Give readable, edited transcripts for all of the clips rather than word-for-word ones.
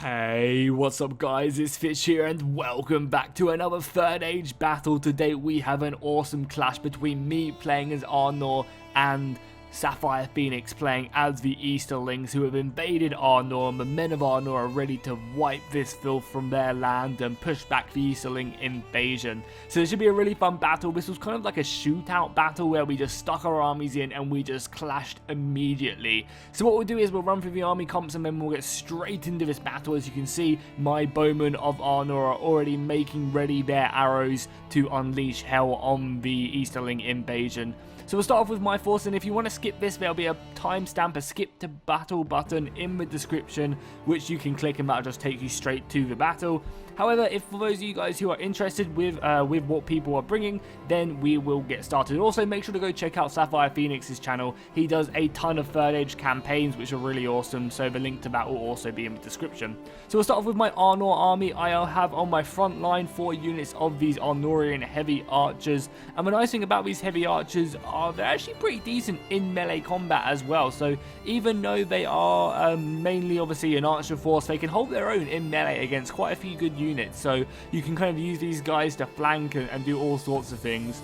Hey, what's up guys, it's Fish here and welcome back to another Third Age battle. Today we have an awesome clash between me playing as Arnor and Sapphire Phoenix playing as the Easterlings who have invaded Arnor, and the men of Arnor are ready to wipe this filth from their land and push back the Easterling invasion. So this should be a really fun battle. This was kind of like a shootout battle where we just stuck our armies in and we just clashed immediately. So what we'll do is we'll run through the army comps and then we'll get straight into this battle. As you can see, my bowmen of Arnor are already making ready their arrows to unleash hell on the Easterling invasion. So we'll start off with my force, and if you want to skip this, there'll be a timestamp, a skip to battle button in the description, which you can click and that'll just take you straight to the battle. However, if for those of you guys who are interested with what people are bringing, then we will get started. Also, make sure to go check out Sapphire Phoenix's channel. He does a ton of Third Age campaigns, which are really awesome, so the link to that will also be in the description. So we'll start off with my Arnor army. I'll have on my front line 4 units of these Arnorian heavy archers, and the nice thing about these heavy archers are they're actually pretty decent in melee combat as well. So even though they are mainly obviously an archer force, they can hold their own in melee against quite a few good units, so you can kind of use these guys to flank and do all sorts of things.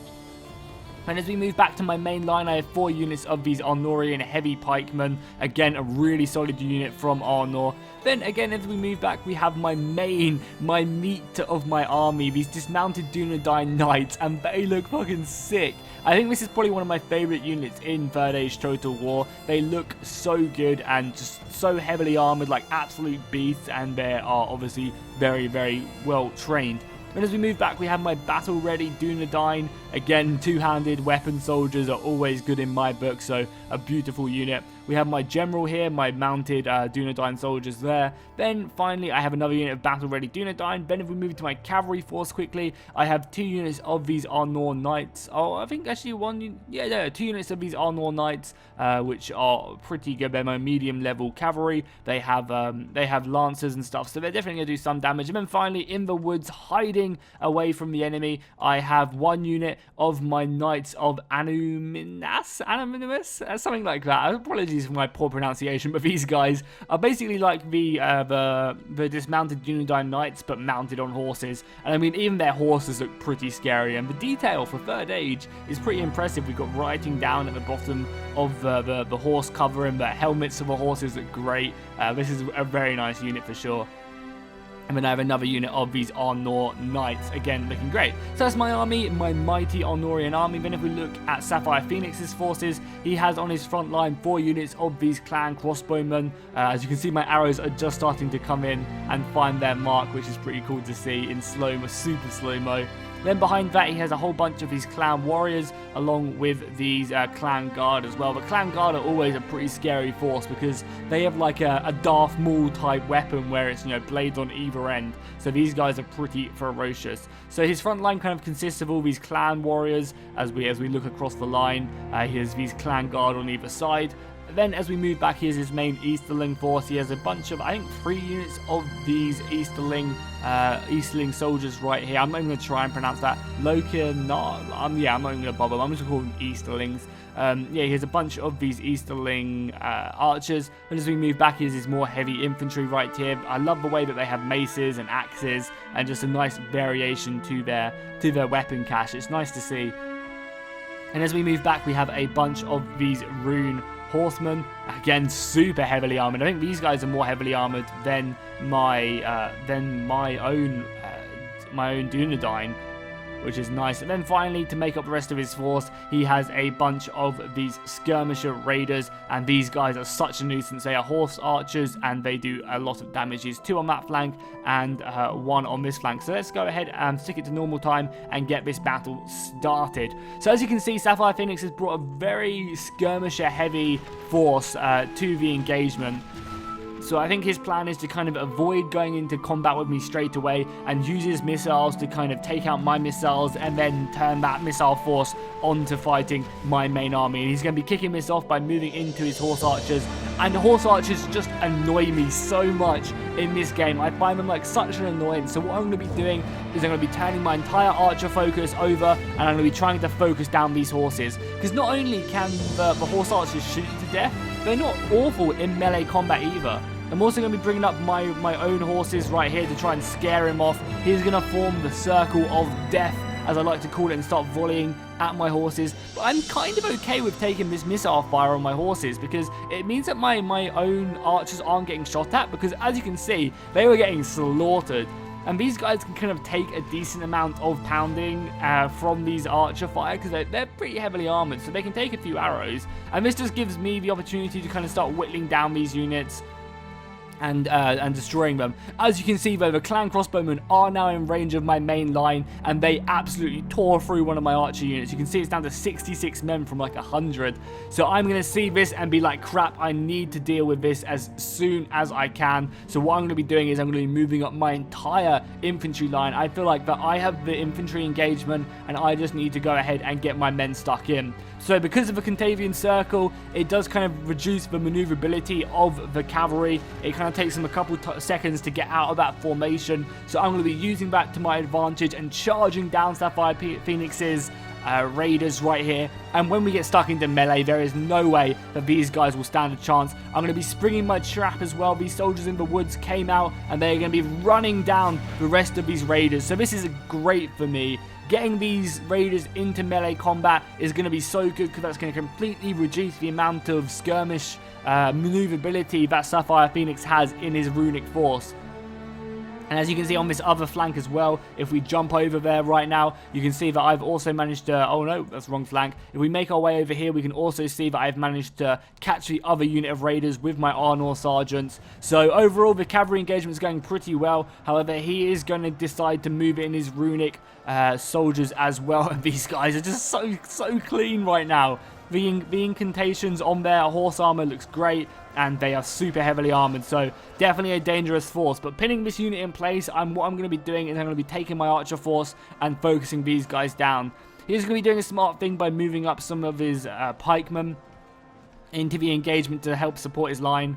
And as we move back to my main line, I have 4 units of these Arnorian heavy pikemen. Again, a really solid unit from Arnor. Then again, as we move back, we have my meat of my army, these dismounted Dunedain knights, and they look fucking sick. I think this is probably one of my favorite units in Third Age Total War. They look so good and just so heavily armored, like absolute beasts, and they are obviously very, very well trained. And as we move back, we have my battle-ready Dunedain. Again, two-handed weapon soldiers are always good in my book, so a beautiful unit. We have my general here, my mounted Dunedain soldiers there. Then finally, I have another unit of battle-ready Dunedain. Then if we move to my cavalry force quickly, I have 2 units of these Arnor knights. Oh, I think actually 2 units of these Arnor knights, which are pretty good. They're my medium-level cavalry. They have lancers and stuff, so they're definitely going to do some damage. And then finally, in the woods, hiding away from the enemy, I have 1 unit of my knights of Anonymous, something like that. Apologies for my poor pronunciation, but these guys are basically like the dismounted Dunedain knights, but mounted on horses. And I mean, even their horses look pretty scary, and the detail for Third Age is pretty impressive. We've got writing down at the bottom of the horse cover, and the helmets of the horses look great. This is a very nice unit for sure. And then I have another unit of these Arnor knights, again looking great. So that's my army, my mighty Arnorian army. Then if we look at Sapphire Phoenix's forces, he has on his front line 4 units of these clan crossbowmen. As you can see, my arrows are just starting to come in and find their mark, which is pretty cool to see in slow-mo, super slow-mo. Then behind that, he has a whole bunch of his clan warriors, along with these clan guard as well. The clan guard are always a pretty scary force because they have like a Darth Maul type weapon where it's, you know, blades on either end. So these guys are pretty ferocious. So his front line kind of consists of all these clan warriors. As we look across the line, he has these clan guard on either side. Then as we move back, here's his main Easterling force. He has a bunch of, I think, 3 units of these Easterling soldiers right here. I'm not even going to try and pronounce that. I'm not even going to bother. I'm just going to call them Easterlings. Yeah, he has a bunch of these Easterling archers. And as we move back, here's his more heavy infantry right here. I love the way that they have maces and axes and just a nice variation to their weapon cache. It's nice to see. And as we move back, we have a bunch of these rune horsemen, again super heavily armored. I think these guys are more heavily armored than my own Dunedain, which is nice. And then finally, to make up the rest of his force, he has a bunch of these skirmisher raiders, and these guys are such a nuisance. They are horse archers and they do a lot of damage. There's 2 on that flank and 1 on this flank. So let's go ahead and stick it to normal time and get this battle started. So as you can see, Sapphire Phoenix has brought a very skirmisher heavy force to the engagement. So I think his plan is to kind of avoid going into combat with me straight away and use his missiles to kind of take out my missiles and then turn that missile force onto fighting my main army. And he's going to be kicking this off by moving into his horse archers. And the horse archers just annoy me so much in this game. I find them like such an annoyance. So what I'm going to be doing is I'm going to be turning my entire archer focus over and I'm going to be trying to focus down these horses. Because not only can the horse archers shoot you to death, they're not awful in melee combat either. I'm also going to be bringing up my own horses right here to try and scare him off. He's going to form the circle of death, as I like to call it, and start volleying at my horses. But I'm kind of okay with taking this missile fire on my horses, because it means that my own archers aren't getting shot at, because as you can see, they were getting slaughtered. And these guys can kind of take a decent amount of pounding from these archer fire, because they're pretty heavily armored, so they can take a few arrows. And this just gives me the opportunity to kind of start whittling down these units and destroying them. As you can see though, the clan crossbowmen are now in range of my main line, and they absolutely tore through one of my archer units. You can see it's down to 66 men from like 100. So I'm going to see this and be like, crap, I need to deal with this as soon as I can. So what I'm going to be doing is I'm going to be moving up my entire infantry line. I feel like that I have the infantry engagement, and I just need to go ahead and get my men stuck in. So because of the Cantavian circle, it does kind of reduce the maneuverability of the cavalry. It kind of takes them a couple seconds to get out of that formation. So I'm going to be using that to my advantage and charging down Sapphire Phoenix's raiders right here. And when we get stuck into melee, there is no way that these guys will stand a chance. I'm going to be springing my trap as well. These soldiers in the woods came out, and they're going to be running down the rest of these raiders. So this is great for me. Getting these raiders into melee combat is going to be so good, because that's going to completely reduce the amount of skirmish maneuverability that Sapphire Phoenix has in his runic force. And as you can see on this other flank as well, if we jump over there right now, you can see that I've also managed to... Oh no, that's the wrong flank. If we make our way over here, we can also see that I've managed to catch the other unit of raiders with my Arnor sergeants. So overall, the cavalry engagement is going pretty well. However, he is going to decide to move in his runic soldiers as well. And these guys are just so clean right now. The incantations on their horse armor looks great, and they are super heavily armored, so definitely a dangerous force. But pinning this unit in place, what I'm going to be doing is I'm going to be taking my archer force and focusing these guys down. He's going to be doing a smart thing by moving up some of his pikemen into the engagement to help support his line.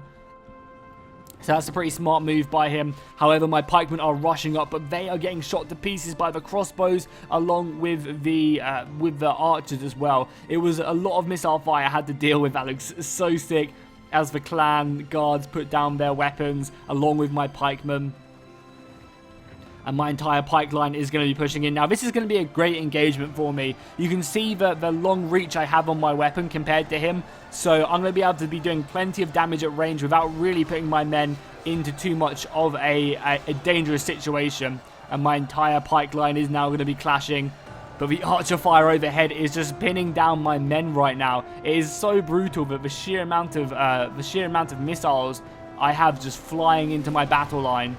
So that's a pretty smart move by him. However, my pikemen are rushing up, but they are getting shot to pieces by the crossbows, along with the archers as well. It was a lot of missile fire I had to deal with. That looks so sick, as the clan guards put down their weapons, along with my pikemen. And my entire pike line is going to be pushing in. Now, this is going to be a great engagement for me. You can see the long reach I have on my weapon compared to him. So I'm going to be able to be doing plenty of damage at range without really putting my men into too much of a dangerous situation. And my entire pike line is now going to be clashing. But the archer fire overhead is just pinning down my men right now. It is so brutal that the sheer amount of missiles I have just flying into my battle line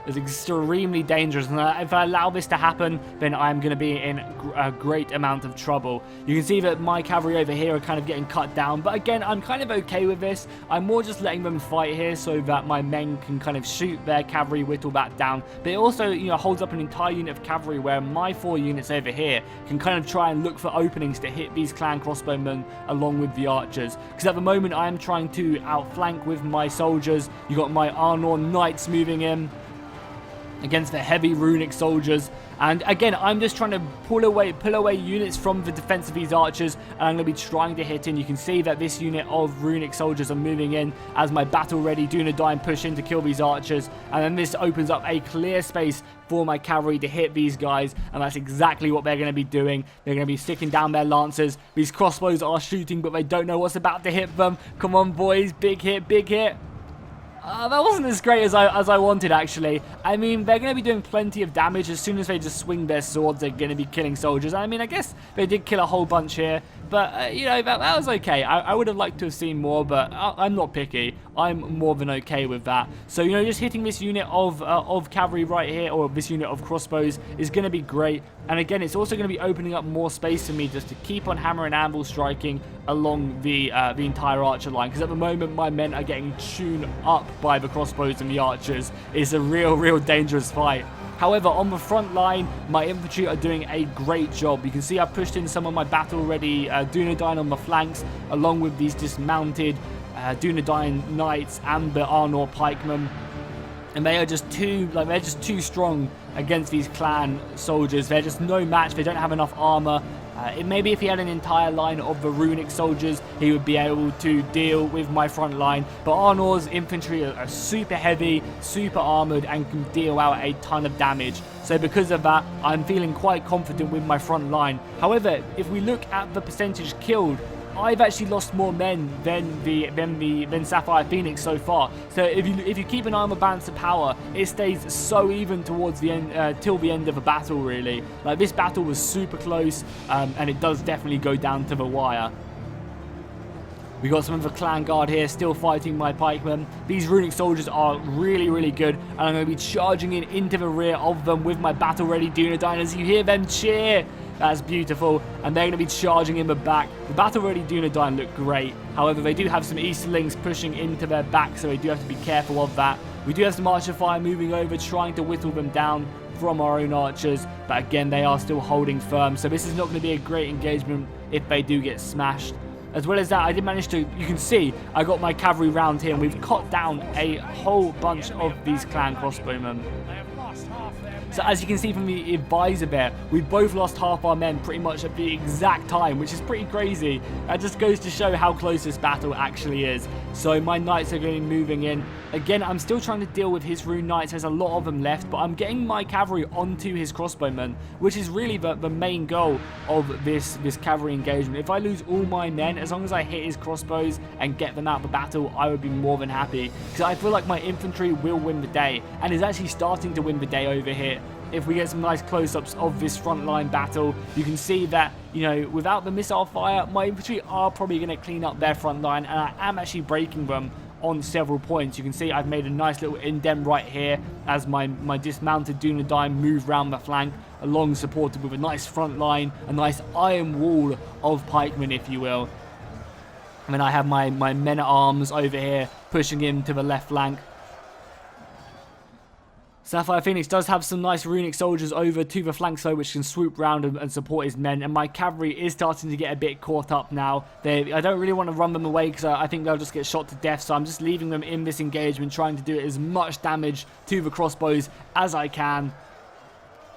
is extremely dangerous, and if I allow this to happen, then I'm going to be in a great amount of trouble. You can see that my cavalry over here are kind of getting cut down, but again, I'm kind of okay with this. I'm more just letting them fight here so that my men can kind of shoot their cavalry, whittle that down. But it also, you know, holds up an entire unit of cavalry, where my 4 units over here can kind of try and look for openings to hit these clan crossbowmen along with the archers. Because at the moment, I am trying to outflank with my soldiers. You got my Arnor knights moving in against the heavy runic soldiers, and again, I'm just trying to pull away units from the defense of these archers, and I'm going to be trying to hit in. You can see that this unit of runic soldiers are moving in as my battle ready Dunedain push in to kill these archers, and then this opens up a clear space for my cavalry to hit these guys, and that's exactly what they're going to be doing. They're going to be sticking down their lancers. These crossbows are shooting, but they don't know what's about to hit them. Come on, boys, big hit, big hit. That wasn't as great as I wanted, actually. I mean, they're going to be doing plenty of damage. As soon as they just swing their swords, they're going to be killing soldiers. I mean, I guess they did kill a whole bunch here. But, you know, that was okay. I would have liked to have seen more, but I'm not picky. I'm more than okay with that. So, you know, just hitting this unit of cavalry right here, or this unit of crossbows, is going to be great. And again, it's also going to be opening up more space for me just to keep on hammer and anvil striking along the entire archer line. Because at the moment, my men are getting tuned up by the crossbows and the archers. It's a real dangerous fight. However, on the front line, my infantry are doing a great job. You can see I pushed in some of my battle-ready Dunedain on the flanks, along with these dismounted Dunedain knights and the Arnor pikemen. And they are just too strong against these clan soldiers. They're just no match. They don't have enough armor. Maybe if he had an entire line of the runic soldiers, he would be able to deal with my front line. But Arnor's infantry are super heavy, super armoured, and can deal out a ton of damage. So because of that, I'm feeling quite confident with my front line. However, if we look at the percentage killed, I've actually lost more men than Sapphire Phoenix so far. So if you keep an eye on the balance of power, it stays so even towards the end, till the end of the battle, really. Like, this battle was super close, and it does definitely go down to the wire. We got some of the clan guard here still fighting my pikemen. These runic soldiers are really, really good, and I'm going to be charging into the rear of them with my battle-ready Dunedain. As you hear them cheer, that's beautiful, and they're going to be charging in the back. The battle-ready Dunedain look great. However, they do have some Easterlings pushing into their back, so we do have to be careful of that. We do have some archer fire moving over, trying to whittle them down from our own archers, but again, they are still holding firm, so this is not going to be a great engagement if they do get smashed. As well as that, I did manage to, you can see, I got my cavalry round here, and we've cut down a whole bunch of these clan crossbowmen. So as you can see from the advisor there, we both lost half our men pretty much at the exact time, which is pretty crazy. That just goes to show how close this battle actually is. So my knights are going to be moving in. Again, I'm still trying to deal with his rune knights. There's a lot of them left, but I'm getting my cavalry onto his crossbowmen, which is really the main goal of this cavalry engagement. If I lose all my men, as long as I hit his crossbows and get them out of the battle, I would be more than happy. Because I feel like my infantry will win the day, and is actually starting to win the day over here. If we get some nice close-ups of this frontline battle, you can see that, you know, without the missile fire, my infantry are probably going to clean up their front line, and I am actually breaking them on several points. You can see I've made a nice little indent right here as my dismounted Dunedain move round the flank, along supported with a nice front line, a nice iron wall of pikemen, if you will. And then I have my men-at-arms over here pushing in to the left flank. Sapphire Phoenix does have some nice runic soldiers over to the flank side, which can swoop round and support his men, and my cavalry is starting to get a bit caught up now. I don't really want to run them away because I think they'll just get shot to death, so I'm just leaving them in this engagement, trying to do as much damage to the crossbows as I can.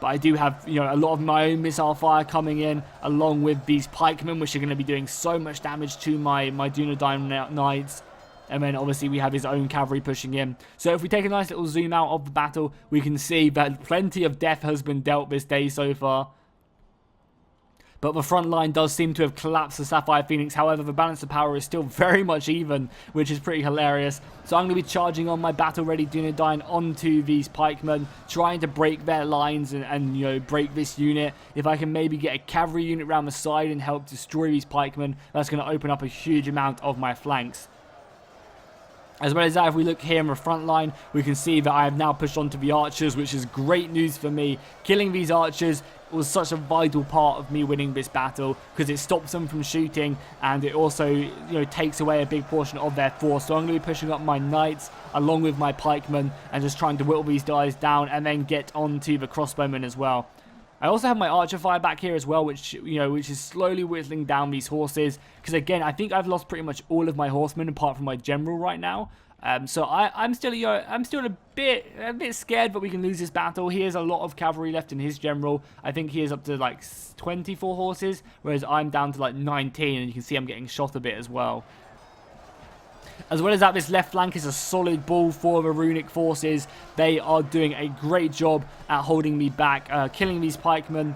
But I do have, you know, a lot of my own missile fire coming in, along with these pikemen, which are going to be doing so much damage to my Dunedain knights. And then obviously we have his own cavalry pushing in. So if we take a nice little zoom out of the battle, we can see that plenty of death has been dealt this day so far. But the front line does seem to have collapsed the Sapphire Phoenix. However, the balance of power is still very much even, which is pretty hilarious. So I'm going to be charging on my battle-ready Dunedain onto these pikemen, trying to break their lines and you know, break this unit. If I can maybe get a cavalry unit around the side and help destroy these pikemen, that's going to open up a huge amount of my flanks. As well as that, if we look here in the front line, we can see that I have now pushed on to the archers, which is great news for me. Killing these archers was such a vital part of me winning this battle, because it stops them from shooting, and it also, you know, takes away a big portion of their force. So I'm going to be pushing up my knights along with my pikemen and just trying to whittle these guys down and then get onto the crossbowmen as well. I also have my archer fire back here as well, which is slowly whittling down these horses. Because again, I think I've lost pretty much all of my horsemen apart from my general right now. So I'm still a bit scared that we can lose this battle. He has a lot of cavalry left in his general. I think he is up to like 24 horses, whereas I'm down to like 19, and you can see I'm getting shot a bit as well. As well as that, this left flank is a solid ball for the runic forces. They are doing a great job at holding me back, killing these pikemen,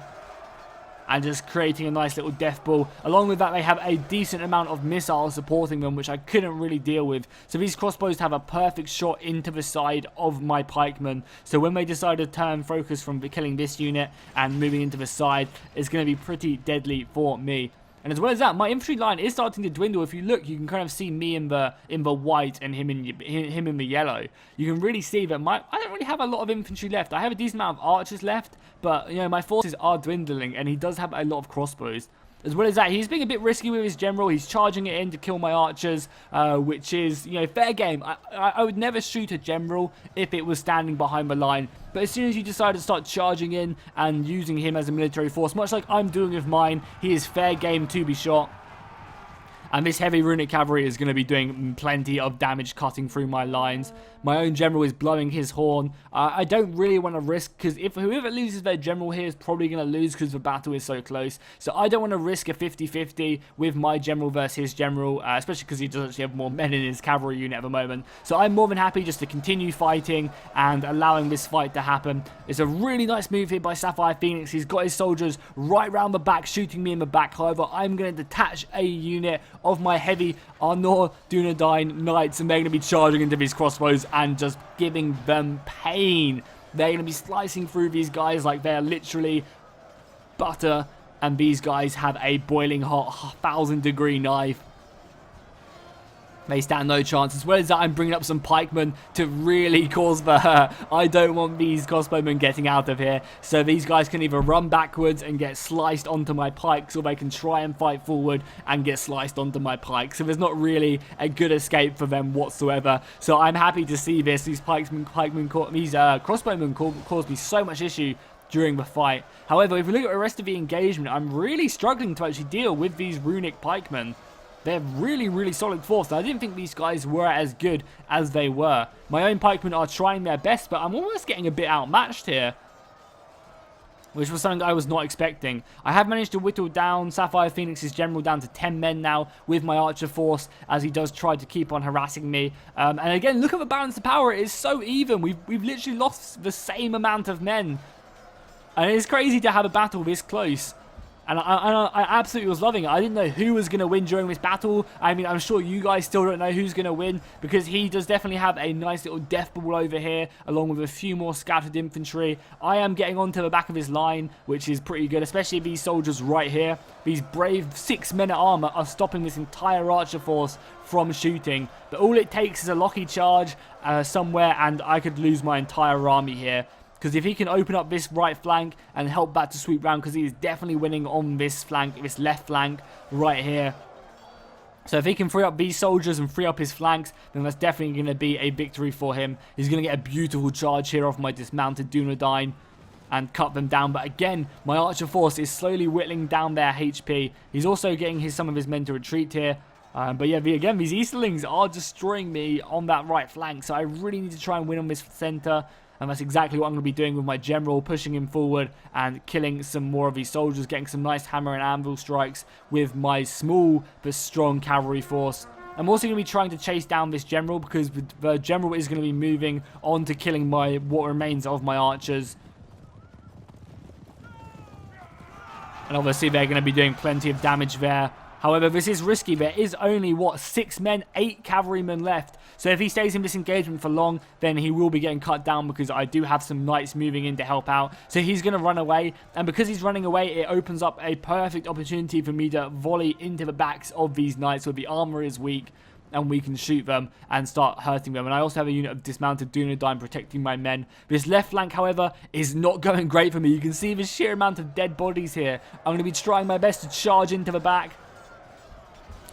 and just creating a nice little death ball. Along with that, they have a decent amount of missiles supporting them, which I couldn't really deal with. So these crossbows have a perfect shot into the side of my pikemen. So when they decide to turn focus from killing this unit and moving into the side, it's going to be pretty deadly for me. And as well as that, my infantry line is starting to dwindle. If you look, you can kind of see me in the white and him in the yellow. You can really see that I don't really have a lot of infantry left. I have a decent amount of archers left, but you know, my forces are dwindling, and he does have a lot of crossbows. As well as that, he's being a bit risky with his general. He's charging it in to kill my archers, which is, you know, fair game. I would never shoot a general if it was standing behind the line. But as soon as you decide to start charging in and using him as a military force, much like I'm doing with mine, he is fair game to be shot. And this heavy runic cavalry is going to be doing plenty of damage cutting through my lines. My own general is blowing his horn. I don't really want to risk, because if whoever loses their general here is probably going to lose because the battle is so close. So I don't want to risk a 50-50 with my general versus his general, especially because he does actually have more men in his cavalry unit at the moment. So I'm more than happy just to continue fighting and allowing this fight to happen. It's a really nice move here by Sapphire Phoenix. He's got his soldiers right round the back, shooting me in the back. However, I'm going to detach a unit of my heavy Arnor Dunedain knights, and they're going to be charging into these crossbows and just giving them pain. They're going to be slicing through these guys like they're literally butter, and these guys have a boiling hot 1000-degree knife. They stand no chance. As well as that, I'm bringing up some pikemen to really cause the hurt. I don't want these crossbowmen getting out of here. So these guys can either run backwards and get sliced onto my pikes, or they can try and fight forward and get sliced onto my pikes. So there's not really a good escape for them whatsoever. So I'm happy to see this. These crossbowmen caused me so much issue during the fight. However, if we look at the rest of the engagement, I'm really struggling to actually deal with these runic pikemen. They're really, really solid force. I didn't think these guys were as good as they were. My own pikemen are trying their best, but I'm almost getting a bit outmatched here, which was something I was not expecting. I have managed to whittle down Sapphire Phoenix's general down to 10 men now with my archer force, as he does try to keep on harassing me. And again, look at the balance of power. It is so even. We've literally lost the same amount of men. And it's crazy to have a battle this close. And I absolutely was loving it. I didn't know who was going to win during this battle. I mean, I'm sure you guys still don't know who's going to win, because he does definitely have a nice little death ball over here, along with a few more scattered infantry. I am getting onto the back of his line, which is pretty good, especially these soldiers right here. These brave 6 men at armor are stopping this entire archer force from shooting. But all it takes is a lucky charge somewhere, and I could lose my entire army here. Because if he can open up this right flank and help back to sweep round, because he is definitely winning on this flank, this left flank right here. So if he can free up these soldiers and free up his flanks, then that's definitely going to be a victory for him. He's going to get a beautiful charge here off my dismounted Dunedain and cut them down. But again, my archer force is slowly whittling down their HP. He's also getting some of his men to retreat here. But yeah, again, these Easterlings are destroying me on that right flank. So I really need to try and win on this center. And that's exactly what I'm going to be doing with my general, pushing him forward and killing some more of these soldiers, getting some nice hammer and anvil strikes with my small but strong cavalry force. I'm also going to be trying to chase down this general, because the general is going to be moving on to killing what remains of my archers. And obviously they're going to be doing plenty of damage there. However, this is risky. There is only, what, 6 men, 8 cavalrymen left. So if he stays in this engagement for long, then he will be getting cut down, because I do have some knights moving in to help out. So he's going to run away. And because he's running away, it opens up a perfect opportunity for me to volley into the backs of these knights where the armor is weak, and we can shoot them and start hurting them. And I also have a unit of dismounted Dunedain protecting my men. This left flank, however, is not going great for me. You can see the sheer amount of dead bodies here. I'm going to be trying my best to charge into the back.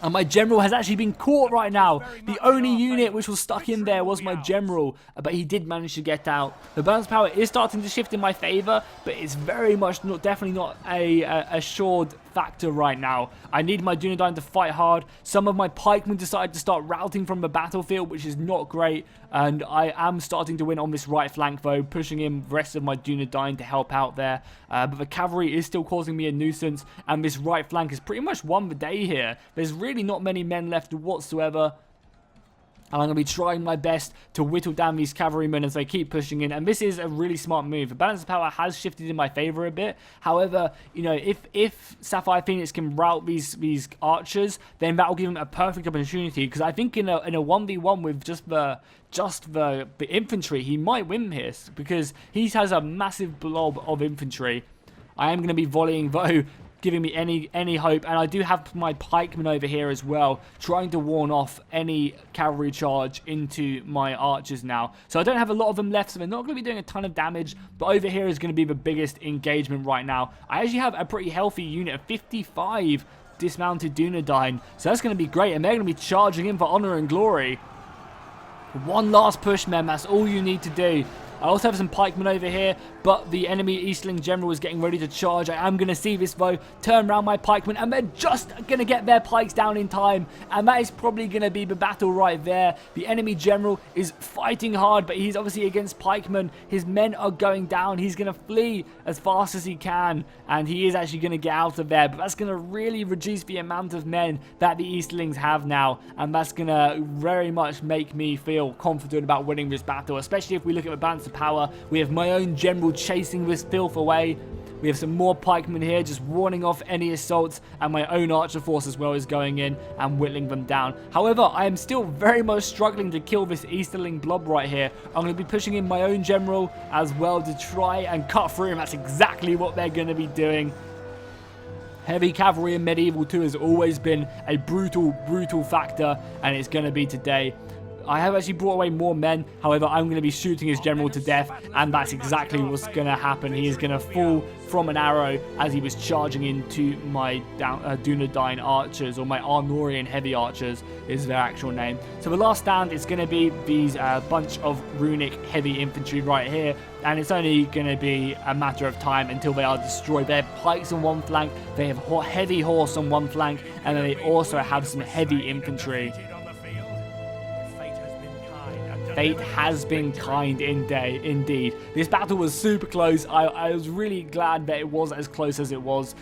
And my general has actually been caught right now. The only unit which was stuck in there was my general, but he did manage to get out. The balance power is starting to shift in my favor, but it's very much definitely not a assured factor right now. I need my Dunedain to fight hard. Some of my pikemen decided to start routing from the battlefield, which is not great. And I am starting to win on this right flank, though, pushing in the rest of my Dunedain to help out there. But the cavalry is still causing me a nuisance, and this right flank has pretty much won the day here. There's really not many men left whatsoever. And I'm going to be trying my best to whittle down these cavalrymen as they keep pushing in. And this is a really smart move. The balance of power has shifted in my favor a bit. However, you know, if Sapphire Phoenix can rout these archers, then that will give him a perfect opportunity. Because I think in a 1v1 with just the infantry, he might win this, because he has a massive blob of infantry. I am going to be volleying, though, giving me any hope. And I do have my pikemen over here as well, trying to warn off any cavalry charge into my archers now. So I don't have a lot of them left, so they're not going to be doing a ton of damage. But over here is going to be the biggest engagement right now. I actually have a pretty healthy unit of 55 dismounted Dunedain, so that's going to be great. And they're going to be charging in for honor and glory. One last push, men. That's all you need to do. I also have some pikemen over here, but the enemy Easterling general is getting ready to charge. I am going to see this though, turn around my pikemen, and they're just going to get their pikes down in time, and that is probably going to be the battle right there. The enemy general is fighting hard, but he's obviously against pikemen. His men are going down. He's going to flee as fast as he can, and he is actually going to get out of there, but that's going to really reduce the amount of men that the Easterlings have now, and that's going to very much make me feel confident about winning this battle, especially if we look at the balance of power. We have my own general chasing this filth away. We have some more pikemen here just warning off any assaults, and my own archer force as well is going in and whittling them down. However, I am still very much struggling to kill this Easterling blob right here. I'm going to be pushing in my own general as well to try and cut through him. That's exactly what they're going to be doing. Heavy cavalry in Medieval 2 has always been a brutal factor, and it's going to be today. I have actually brought away more men, however I'm going to be shooting his general to death, and that's exactly what's going to happen. He is going to fall from an arrow as he was charging into my Dunedain archers, or my Arnorian heavy archers is their actual name. So the last stand is going to be these bunch of runic heavy infantry right here, and it's only going to be a matter of time until they are destroyed. They have pikes on one flank, they have heavy horse on one flank, and then they also have some heavy infantry. Fate has been kind indeed. This battle was super close. I was really glad that it was as close as it was.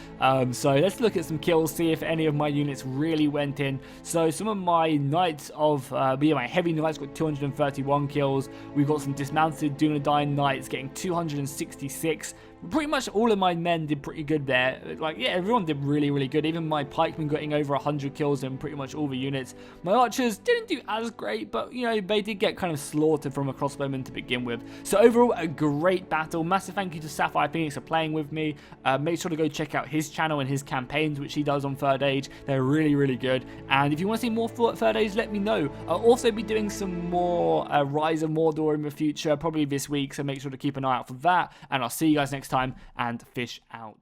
So let's look at some kills, see if any of my units really went in. So some of my knights my heavy knights got 231 kills. We've got some dismounted Dunedain knights getting 266. Pretty much all of my men did pretty good there. Like, yeah, everyone did really good. Even my pikemen getting over 100 kills in pretty much all the units. My archers didn't do as great, but, you know, they did get kind of slaughtered from a crossbowman to begin with. So overall, a great battle. Massive thank you to Sapphire Phoenix for playing with me. Make sure to go check out his channel and his campaigns, which he does on 3rd Age. They're really good. And if you want to see more 3rd Age, let me know. I'll also be doing some more Rise of Mordor in the future, probably this week, so make sure to keep an eye out for that. And I'll see you guys next time, and fish out.